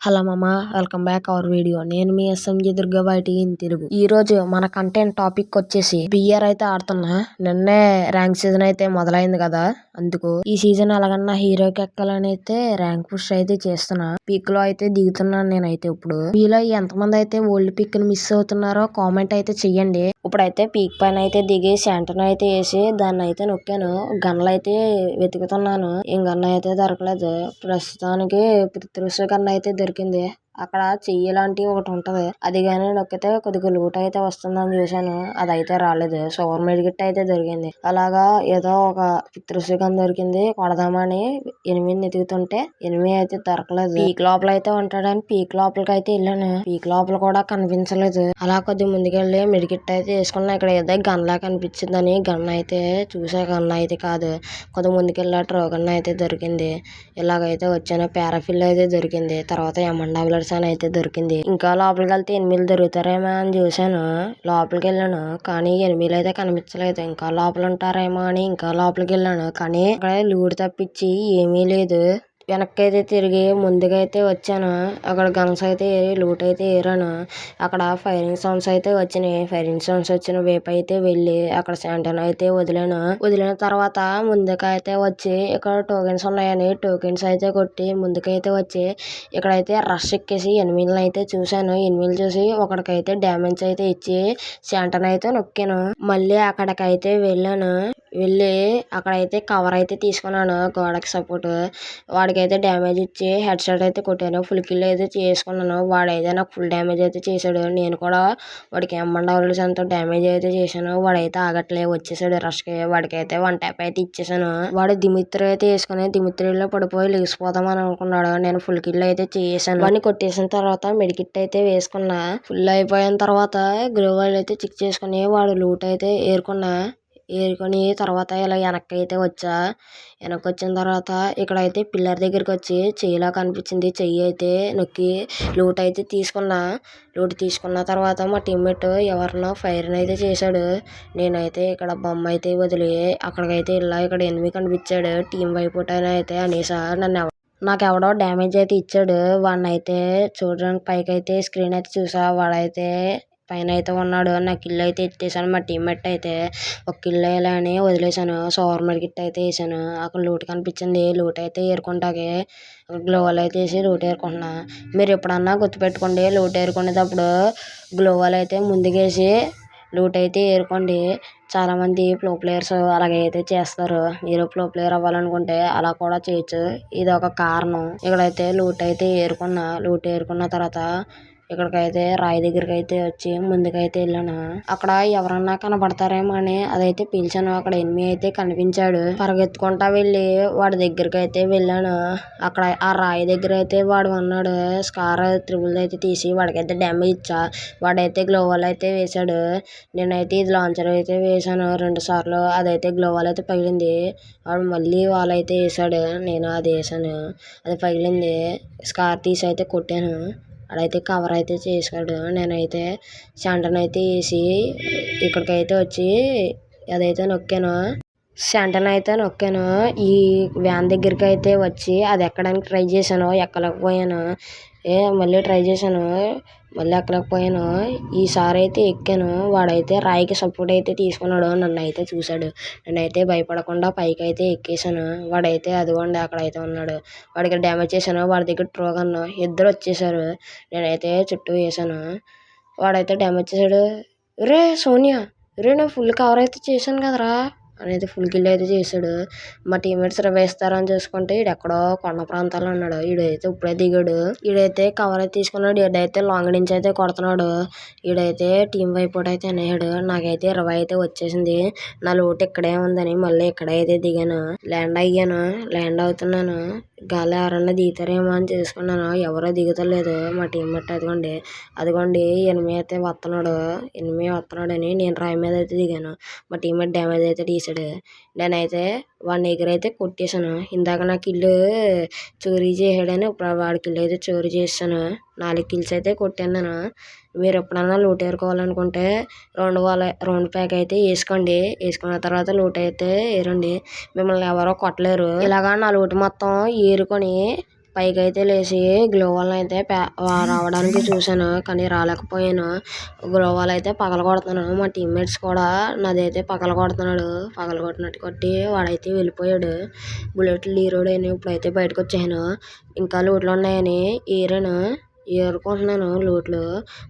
Hello మామ, welcome back our video. నేను మీ SMG Durga బయటి తెలుగు. ఈ రోజు మన కంటెంట్ టాపిక్ వచ్చేసి బిఆర్ అయితే ఆడుతున్నా. నిన్నే ర్యాంక్ సీజన్ అయితే మొదలైంది కదా, అందుకు ఈ సీజన్ ఎలాగన్నా హీరోకి ఎక్కాలని అయితే ర్యాంక్ పుష్ అయితే చేస్తున్నా. పీక్ లో అయితే దిగుతున్నాను నేనైతే. ఇప్పుడు మీలో ఎంతమంది అయితే ఓల్డ్ పిక్ ని మిస్ అవుతున్నారో కామెంట్ అయితే చెయ్యండి. ఇప్పుడైతే పీక్ పైన అయితే దిగి సెంటర్ అయితే వేసి దాన్ని అయితే నొక్కాను. గన్లు అయితే వెతుకుతున్నాను, ఏం గన్ అయితే దొరకలేదు ప్రస్తుతానికి. త్రిశూల్ గన్ అయితే దొరికింది. అక్కడ చెయ్యి లాంటి ఒకటి ఉంటది, అది గానీ నొక్కితే కొద్దిగా లూట్ అయితే వస్తుందని చూసాను, అదైతే రాలేదు. సూపర్ మెడికిట్ అయితే దొరికింది. అలాగా ఏదో ఒక త్రిశూల్ దొరికింది, కొడదామని ఎనిమిది ఎదుగుతుంటే ఎనిమిది అయితే దొరకలేదు. పీక్ లోపల అయితే ఉంటాడని పీక్ లోపలికి అయితే వెళ్ళాను. పీక్ లోపల కూడా కనిపించలేదు. అలా కొద్ది ముందుకెళ్ళి మెడికిట్ అయితే వేసుకున్నా. ఇక్కడ ఏదో గన్ లా కనిపించిందని గన్ అయితే చూసా. గన్ అయితే కాదు, కొద్ది ముందుకెళ్ళా ట్రోగన్ అయితే దొరికింది. ఇలాగైతే వచ్చాను. పారాఫిల్ అయితే దొరికింది. తర్వాత ఎమండాబులర్స్ అని అయితే దొరికింది. ఇంకా లోపలికి వెళ్తే ఎనిమిది దొరుకుతారేమో అని చూసాను. లోపలికి వెళ్ళాను కానీ ఎనిమిది అయితే కనిపించలేదు. ఇంకా లోపల ఉంటారేమో అని ఇంకా లోపలికి వెళ్ళాను కానీ అక్కడ లూట్ తప్పించి ఏమీ లేదు. వెనక్కి అయితే తిరిగి ముందుగా అయితే వచ్చాను. అక్కడ గన్స్ అయితే లూట్ అయితే ఏరాను. అక్కడ ఫైరింగ్ సౌండ్స్ అయితే వచ్చినాయి. ఫైరింగ్ సౌండ్స్ వచ్చిన వైపు అయితే వెళ్ళి అక్కడ శాంటన్ అయితే వదిలాను. వదిలిన తర్వాత ముందుకైతే వచ్చి ఇక్కడ టోకెన్స్ ఉన్నాయని టోకెన్స్ అయితే కొట్టి ముందుకైతే వచ్చి ఇక్కడైతే రష్ ఎక్కేసి ఎనిమిదిని అయితే చూశాను. ఎనిమిది చూసి ఒకడికైతే డ్యామేజ్ అయితే ఇచ్చి శాంటన్ అయితే నొక్కాను. మళ్ళీ అక్కడికైతే వెళ్ళాను. వెళ్ళి అక్కడైతే కవర్ అయితే తీసుకున్నాను గోడకి సపోర్ట్. వాడికైతే డ్యామేజ్ ఇచ్చి హెడ్ షాట్ అయితే కొట్టాను. ఫుల్ కిల్ అయితే చేసుకున్నాను. వాడైతే నాకు ఫుల్ డ్యామేజ్ అయితే చేశాడు. నేను కూడా వాడికి ఎమ్మండవలసి అంత డ్యామేజ్ అయితే చేశాను. వాడైతే ఆగట్లే వచ్చేసాడు రష్కి. వాడికైతే వన్ ట్యాప్ అయితే ఇచ్చేసాను. వాడు దిమిత్రి అయితే వేసుకుని దిమిత్రిలో పడిపోయి లేచిపోదామని అనుకున్నాడు. నేను ఫుల్ కిల్ అయితే చేసాను. వాడిని కొట్టేసిన తర్వాత మెడికిట్ అయితే వేసుకున్నా. ఫుల్ అయిపోయిన తర్వాత గ్లోవల్ అయితే చెక్ చేసుకుని వాడు లూట్ అయితే ఏరుకొని తర్వాత ఇలా వెనక్కి అయితే వచ్చా. వెనక్కి వచ్చిన తర్వాత ఇక్కడైతే పిల్లర్ దగ్గరికి వచ్చి చెయ్యిలా కనిపించింది. చెయ్యి అయితే నొక్కి లూట్ అయితే తీసుకున్నా. లూట్ తీసుకున్న తర్వాత మా టీమ్మేట్ ఎవరినో ఫైర్ అయితే చేశాడు. నేనైతే ఇక్కడ బొమ్మ అయితే వదిలి అక్కడికైతే ఇలా ఇక్కడ ఎనిమిది కనిపించాడు. టీం వైపుట్ అయితే అనేసా నాకెవడో డ్యామేజ్ అయితే ఇచ్చాడు. వాడిని అయితే చూడడానికి పైకి అయితే స్క్రీన్ అయితే చూసా. వాడైతే పైన అయితే ఉన్నాడు. నా కిల్ అయితే ఎత్తేసాను. మా టీమ్మేట్ అయితే ఒక కిల్ వేయాలని వదిలేసాను. సోవర్ మెడికిట్ అయితే వేసాను. అక్కడ లూట్ కనిపించింది. లూట్ అయితే ఏరుకుంటాకి గ్లోవల్ అయితే వేసి లూట్ ఏరుకుంటున్నా. మీరు ఎప్పుడన్నా గుర్తుపెట్టుకోండి, లూట్ ఏరుకునేటప్పుడు గ్లోవల్ అయితే ముందుకేసి లూట్ అయితే ఏరుకోండి. చాలా మంది ప్రో ప్లేయర్స్ అలాగైతే చేస్తారు. మీరు ప్రో ప్లేయర్ అవ్వాలనుకుంటే అలా కూడా చేయొచ్చు. ఇది ఒక కారణం. ఇక్కడైతే లూట్ అయితే ఏరుకున్నా. లూట్ ఏరుకున్న తర్వాత ఇక్కడికైతే రాయి దగ్గరికి అయితే వచ్చి ముందుకైతే వెళ్ళాను. అక్కడ ఎవరన్నా కనబడతారేమో అని అదైతే పిలిచాను. అక్కడ ఎనిమిది అయితే కనిపించాడు. పరిగెత్తుకుంటా వెళ్ళి వాడి దగ్గరికి అయితే వెళ్ళాను. అక్కడ ఆ రాయి దగ్గర అయితే వాడు ఉన్నాడు. స్కార్ త్రిబుల్ అయితే తీసి వాడికైతే డ్యామేజ్ ఇచ్చా. వాడైతే గ్లోవల్ అయితే వేసాడు. నేనైతే ఇది లాంచర్ అయితే వేసాను 2 సార్లు. అదైతే గ్లోవల్ అయితే పగిలింది. వాడు మళ్ళీ వాళ్ళైతే వేసాడు. నేను అది వేసాను, అది పగిలింది. స్కార్ తీసి అయితే కొట్టాను. అడైతే కవర్ అయితే చేశాడు. నేనైతే శాంటన్ అయితే వేసి ఇక్కడికైతే వచ్చి అదైతే నొక్కాను. శాంటన్ అయితే నొక్కాను. ఈ వ్యాన్ దగ్గరికి అయితే వచ్చి అది ఎక్కడానికి ట్రై చేశాను, ఎక్కలేకపోయాను. మళ్ళీ ట్రై చేశాను, మళ్ళీ ఎక్కలేకపోయాను. ఈసారి అయితే ఎక్కాను. వాడైతే రాయికి సపోర్ట్ అయితే తీసుకున్నాడు. నన్ను అయితే చూశాడు. నేనైతే భయపడకుండా పైకి అయితే ఎక్కేసాను. వాడైతే అదిగోండి అక్కడైతే ఉన్నాడు. వాడికి డ్యామేజ్ చేశాను. వాడి దగ్గర ట్రోగన్. ఇద్దరు వచ్చేసారు. నేనైతే చుట్టూ వేసాను. వాడైతే డ్యామేజ్ చేశాడు. రే సోనియా, రే నేను ఫుల్ కవర్ అయితే చేశాను కదరా అనేది ఫుల్ కిల్ అయితే చేశాడు. మా టీమ్మేట్స్ వేస్తారని చూసుకుంటే ఈడెక్కడో కొండ ప్రాంతాల్లో ఉన్నాడు. ఈడైతే ఇప్పుడే దిగాడు. ఈడైతే కవర్ అయితే తీసుకున్నాడు. ఈడైతే లాంగ్ నుంచి అయితే కొడుతున్నాడు. ఈడైతే టీం వైపుట్ అయితే అనేసాడు. నాకైతే 20 అయితే వచ్చేసింది. నా లోటు ఇక్కడే ఉందని మళ్ళీ ఇక్కడైతే దిగాను. ల్యాండ్ అయ్యాను. ల్యాండ్ అవుతున్నాను. గాలి ఎవరన్నా దిగుతారేమో అని చేసుకున్నాను. ఎవరో దిగుతలేదు. మా టీమ్మేట్ అదిగోండి ఎనిమిది అయితే వస్తున్నాడని నేను రాయి మీద అయితే దిగాను. మా టీమ్మేట్ డ్యామేజ్ అయితే తీసాడు. నేనైతే వాడిని ఎదురైతే కొట్టేశాను. ఇందాక నా కిల్లు చోరీ చేసాడని ఇప్పుడు వాడి కిల్లు అయితే చోరీ చేశాను. 4 కిల్స్ అయితే కొట్టాను నేను. మీరు ఎప్పుడన్నా లూట్ ఏరుకోవాలనుకుంటే రౌండ్ ప్యాక్ అయితే వేసుకోండి. వేసుకున్న తర్వాత లూట్ అయితే ఏరండి. మిమ్మల్ని ఎవరో కొట్టలేరు. ఇలాగా నా లూట్ మొత్తం ఏరుకొని పైకి అయితే లేచి గ్లోవాల్ అయితే రావడానికి చూశాను కానీ రాలేకపోయాను. గ్లోవాల్ అయితే పగల కొడుతున్నాను. మా టీమ్మేట్స్ కూడా నాదైతే పగల కొడుతున్నాడు. పగల కొట్టినట్టు కొట్టి వాడైతే వెళ్ళిపోయాడు. బుల్లెట్లు లీరోడని ఇప్పుడైతే బయటకు వచ్చాను. ఇంకా లూట్లు ఉన్నాయని ఏరాను. ఏరుకుంటున్నాను లూట్లు.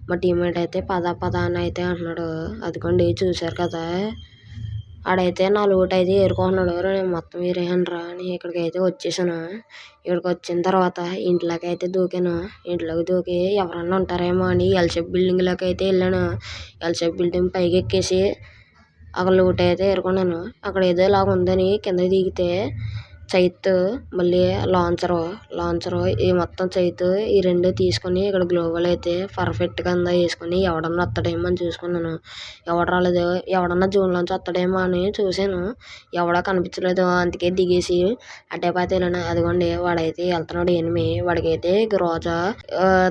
మా టీమ్మేట్ అయితే పద పద అని అయితే అంటున్నాడు. అదిగోండి చూశారు కదా, ఆడైతే నా లూట్ అయితే ఏరుకుంటున్నాడు. నేను మొత్తం ఏరేయనురా అని ఇక్కడికి అయితే వచ్చేసాను. ఇక్కడికి వచ్చిన తర్వాత ఇంట్లోకి అయితే దూకాను. ఇంట్లోకి దూకి ఎవరన్నా ఉంటారేమో అని ఎల్ షేప్ బిల్డింగ్లోకి అయితే వెళ్ళాను. ఎల్ షేప్ బిల్డింగ్ పైకి ఎక్కేసి అక్కడ లూట్ అయితే ఏరుకున్నాను. అక్కడ ఏదో ఇలాగ ఉందని కిందకి దిగితే చైతు మళ్ళీ లాంచరు ఈ మొత్తం చైతు ఈ రెండు తీసుకొని ఇక్కడ గ్లోబల్ అయితే పర్ఫెక్ట్ కింద వేసుకొని ఎవడన్నా వస్తాడేమో అని చూసుకున్నాను. ఎవడు రాలేదు. ఎవడన్నా జూన్లోంచి వస్తాడేమో అని చూశాను. ఎవడో కనిపించలేదు. అందుకే దిగేసి అటేపాతే వెళ్ళాను. అదిగోండి వాడైతే వెళ్తున్నాడు ఎనిమి. వాడికైతే రోజా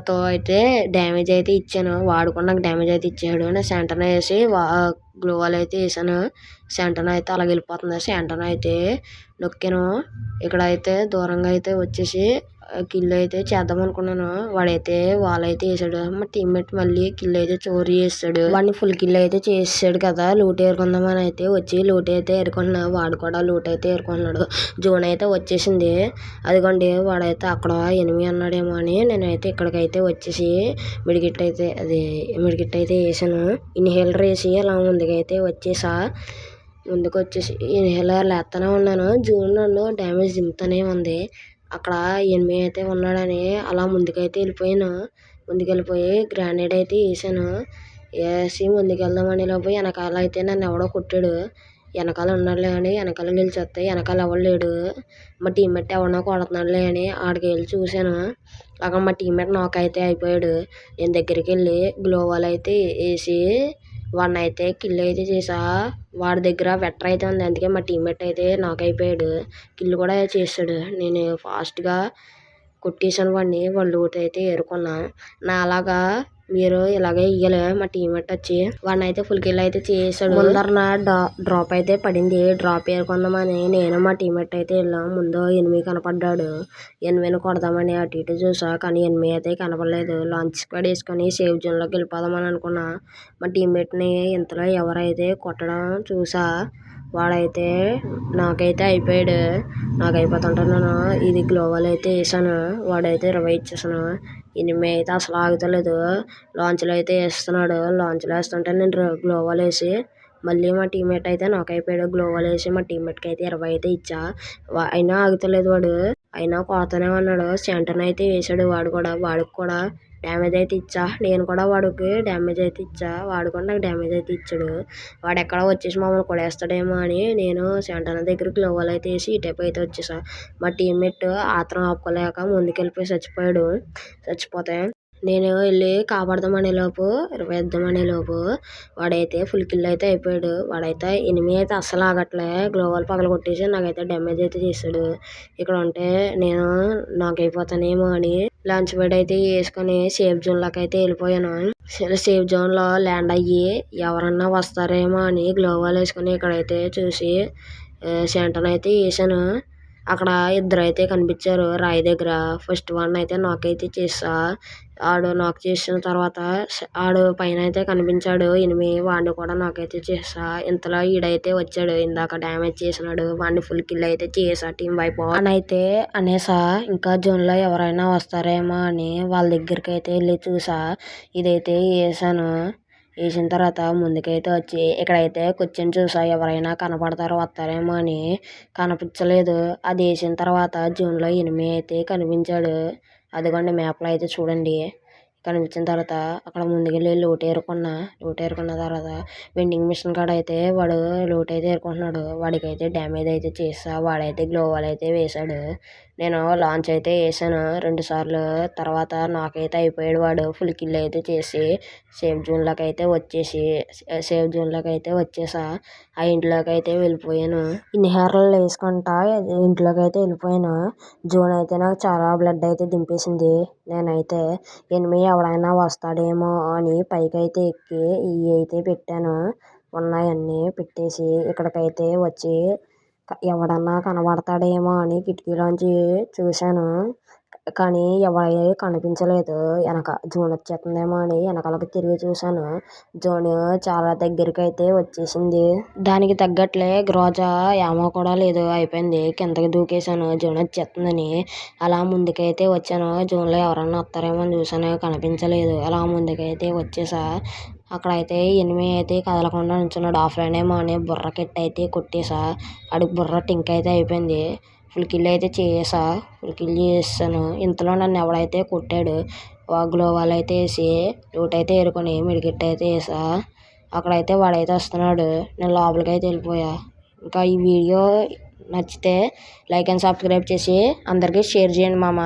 తో అయితే డ్యామేజ్ అయితే ఇచ్చాను. వాడు కూడా నాకు డ్యామేజ్ అయితే ఇచ్చాడు. నేను సెంటర్ వేసి గ్లోవాల్ అయితే వేసాను. సెంటర్ అయితే అలాగ వెళ్ళిపోతుంది. సెంటర్ అయితే నొక్కాను. ఇక్కడ అయితే దూరంగా అయితే వచ్చేసి కిల్ అయితే చేద్దాం అనుకున్నాను. వాడైతే వాళ్ళైతే వేసాడు. మా టీమ్మేట్ మళ్ళీ కిల్ అయితే చోరీ చేస్తాడు. వాడిని ఫుల్ కిల్ అయితే చేసాడు కదా. లూట్ ఏరుకుందామని అయితే వచ్చి లూట్ అయితే ఏరుకుంటున్నా. వాడు కూడా లూట్ అయితే ఏరుకుంటున్నాడు. జోన్ అయితే వచ్చేసింది. అదిగోండి వాడైతే అక్కడ ఎనిమి అన్నాడేమో అని నేనైతే ఇక్కడికైతే వచ్చేసి మెడికిట్ అయితే వేసాను. ఇన్హేలర్ వేసి అలా ముందుకైతే వచ్చేసా. ముందుకు వచ్చేసి ఇన్హేలర్ లేస్తూనే ఉన్నాను. జూన్ నన్ను డ్యామేజ్ దింపుతూనే ఉంది. అక్కడ ఎనిమి అయితే ఉన్నాడని అలా ముందుకైతే ముందుకెళ్ళిపోయి గ్రానైడ్ అయితే వేసాను. వేసి ముందుకెళ్దామని లోపు వెనకాల అయితే నన్ను ఎవడో కొట్టాడు. వెనకాల ఉన్నాడులే అని వెనకాల నిలిచేస్తే వెనకాల ఎవడు లేడు. మా టీమ్మేట్ ఎవడో కొడుతున్నాడులే అని ఆడికి వెళ్ళి చూశాను. అక్కడ మా టీమ్మేట్ నాక్ అయితే అయిపోయాడు. నేను దగ్గరికి వెళ్ళి గ్లోవాల్ అయితే వేసి వాడిని అయితే కిల్ అయితే చేసా. వాడి దగ్గర వెటర్ అయితే ఉంది. అందుకే మా టీమ్మేట్ అయితే నాక్ అయిపోయాడు. కిల్ కూడా చేసాడు. నేను ఫాస్ట్గా కొట్టేసాను వాడిని. వాడు లూట్ అయితే ఏరుకున్నా. నా అలాగా మీరు ఇలాగే ఇయ్యలే. మా టీమ్మేట్ వచ్చి వాడిని అయితే ఫుల్ కిల్ అయితే చేసాడు. ముందర డ్రాప్ అయితే పడింది. డ్రాప్ ఏరుకుందామని నేను మా టీమ్మేట్ అయితే వెళ్ళాం. ముందు ఎనిమి కనపడ్డాడు. ఎనిమిని కొడదామని అటు ఇటు చూసా కానీ ఎనిమి అయితే కనపడలేదు. లాంచ్ స్క్వాడ్ వేసుకొని సేఫ్ జోన్లోకి వెళ్ళిపోదామని అనుకున్నా. మా టీమ్మేట్ని ఇంతలో ఎవరైతే కొట్టడం చూసా. వాడైతే నాకైతే అయిపోయాడు. నాకు అయిపోతుంటాను. ఇది గ్లోవల్ అయితే వేసాను. వాడైతే 20 ఇచ్చేసాను. ఎనిమి అయితే అసలు ఆగుతలేదు. లాంచ్లో అయితే వేస్తున్నాడు. లాంచ్లో వేస్తుంటే నేను గ్లోవల్ వేసి మళ్ళీ మా టీమ్మేట్ అయితే నాకు అయిపోయాడు. గ్లోవల్ వేసి మా టీమ్మేట్కి అయితే 20 అయితే ఇచ్చా. అయినా ఆగుతలేదు వాడు. అయినా కొడుతూనే ఉన్నాడు. సెంటర్ అయితే వేసాడు. వాడికి కూడా డ్యామేజ్ అయితే ఇచ్చా. నేను కూడా వాడికి డ్యామేజ్ అయితే ఇచ్చా. వాడు కూడా నాకు డ్యామేజ్ అయితే ఇచ్చాడు. వాడు ఎక్కడ వచ్చేసి మమ్మల్ని కొడేస్తాడేమో అని నేను సెంటర్ దగ్గర గ్లోవల్ అయితే వేసి ఈ టైప్ అయితే వచ్చేసా. మా టీమ్మేట్ ఆత్రం ఆపుకోలేక ముందుకెళ్ళిపోయి చచ్చిపోతే నేను వెళ్ళి కాపాడదామనే లోపు వేద్దామనే లోపు వాడైతే ఫుల్ కిల్ అయితే అయిపోయాడు. వాడైతే ఎనిమి అయితే అస్సలు ఆగట్లే. గ్లోవల్ పగల కొట్టేసి నాకైతే డ్యామేజ్ అయితే చేశాడు. ఇక్కడ ఉంటే నేను నాకు అయిపోతానేమో అని లాంచ్ ప్యాడ్ అయితే వేసుకొని సేఫ్ జోన్లోకి అయితే వెళ్ళిపోయాను. సేఫ్ జోన్లో ల్యాండ్ అయ్యి ఎవరన్నా వస్తారేమో అని గ్లోవల్ వేసుకొని ఇక్కడైతే చూసి సెంటర్ అయితే వేసాను. అక్కడ ఇద్దరు అయితే కనిపించారు రాయి దగ్గర. ఫస్ట్ వన్ అయితే నాక్ అయితే చేసా. ఆడు నాక్ చేసిన తర్వాత ఆడు పైన అయితే కనిపించాడు ఎనిమి. వాడిని కూడా నాకైతే చేసా. ఇంతలో ఈడైతే వచ్చాడు. ఇందాక డ్యామేజ్ చేసినాడు. వాడిని ఫుల్ కిల్ అయితే చేసా. టీం వైపు అని అయితే అనేసా. ఇంకా జోన్లో ఎవరైనా వస్తారేమో అని వాళ్ళ దగ్గరికి అయితే వెళ్ళి చూసా. ఇదైతే వేసాను. వేసిన తర్వాత ముందుకైతే వచ్చి ఇక్కడైతే కూర్చొని చూసా. ఎవరైనా కనపడతారో వస్తారేమో అని కనిపించలేదు. అది వేసిన తర్వాత జూన్లో ఎనిమి అయితే కనిపించాడు. అదిగోండి మ్యాప్లో అయితే చూడండి. కనిపించిన తర్వాత అక్కడ ముందుకెళ్ళి లూట్ ఏరుకున్న తర్వాత వెండింగ్ మిషన్ కాడ అయితే వాడు లూట్ అయితే ఏరుకుంటున్నాడు. వాడికైతే డ్యామేజ్ అయితే చేసా. వాడైతే గ్లోవల్ అయితే వేసాడు. నేను లాంచ్ అయితే వేసాను 2 సార్లు. తర్వాత నాకైతే అయిపోయాడు. వాడు ఫుల్ కిల్ అయితే చేసి సేఫ్ జోన్లోకి అయితే వచ్చేసా. ఆ ఇంట్లోకి అయితే వెళ్ళిపోయాను. ఇన్హేలర్లు వేసుకుంటా ఇంట్లోకి అయితే వెళ్ళిపోయాను. జోన్ అయితే నాకు చాలా బ్లడ్ అయితే దింపేసింది. నేనైతే ఎనిమి ఎవడైనా వస్తాడేమో అని పైకైతే ఎక్కి ఇవి అయితే పెట్టాను. ఉన్నాయన్నీ పెట్టేసి ఇక్కడికైతే వచ్చి ఎవడన్నా కనబడతాడేమో అని కిటికీలోంచి చూశాను. కానీ ఎవరి కనిపించలేదు. వెనక జూన్ వచ్చేస్తుందేమో అని వెనకాలకి తిరిగి చూశాను. జూన్ చాలా దగ్గరికి అయితే వచ్చేసింది. దానికి తగ్గట్లే గ్రోజా ఏమో కూడా లేదు, అయిపోయింది. కిందకి దూకేశాను జూన్ వచ్చేస్తుందని. అలా ముందుకైతే వచ్చాను. జూన్లో ఎవరన్నా వస్తారేమో అని చూశాను, కనిపించలేదు. అలా ముందుకైతే వచ్చేసా. అక్కడైతే ఎనిమి అయితే కదలకుండా నుంచున్నాడు. ఆఫ్లైన్ ఏమో అని బుర్ర కిట్ అయితే కొట్టేసా. ఆడికి బుర్ర టింక్ అయితే అయిపోయింది. ఫుల్ కిల్ అయితే చేసా. ఫుల్ కిల్ చేసాను. ఇంతలో నన్ను ఎవడైతే కొట్టాడు. గ్లోవాల్ అయితే వేసి లూట్ అయితే ఏరుకొని మెడికిట్ అయితే వేసా. అక్కడైతే వాడైతే వస్తున్నాడు. నేను లోపలికి అయితే వెళ్ళిపోయా. ఇంకా ఈ వీడియో నచ్చితే లైక్ అండ్ సబ్స్క్రైబ్ చేసి అందరికీ షేర్ చేయండి మామ.